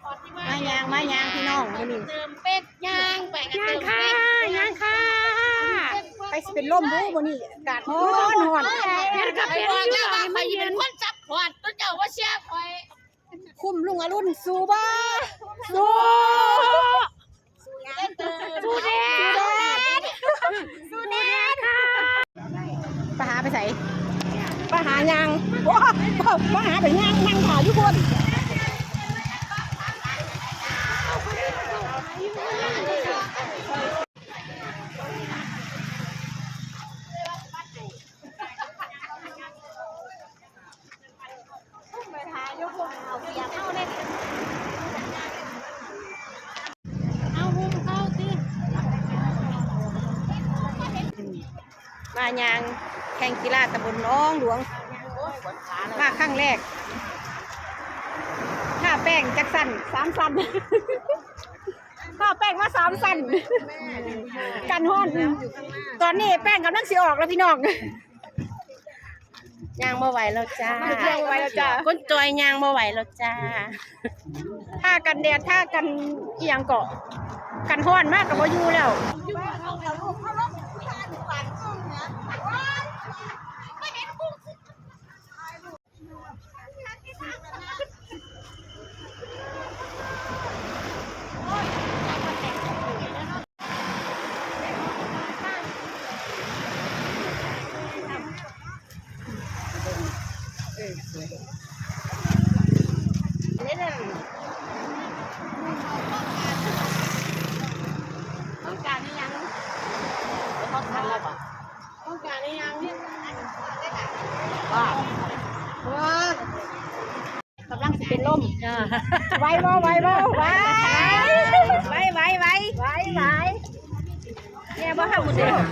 มายางพี่น้องนี่เติมเป็ดย่างไปกันเติมเป็ดยางค่ะไปสิเป็นล่มบูบ่นี่อากาศร้อนไปบอกแล้วว่าใครเป็นคนจับขวดตัวเจ้าว่าเชียร์คอยคุมลุงอรุณสู้บ่สู้สู้แดดค่ะไปหาไปใส่ไปหายางว้าไปหาไปย่างนั่งถ่ายอยู่คนมายางแข่งกีฬาตำบลน้องหลวงมาครั้งแรกถ้าแป้งจักสัน3 สันถ้าแป้งมา3 สันกันฮ้อนตอนนี้แป้งกำลังสิออกแล้วพี่น้องยางบ่ไหวแล้วจ้าก้นจอยยางบ่ไหวแล้วจ้าถ้ากันแดดถ้ากันเอียงเกาะกันฮ้อนมากกับบ่อยู่แล้วต้องการนี่ยังต้องการแล้วป่ะต้องการนี่ยังว่ากำลังสิเป็นลมไว้บ่ไว้เนี่ยบ่ห้ามหมดเลย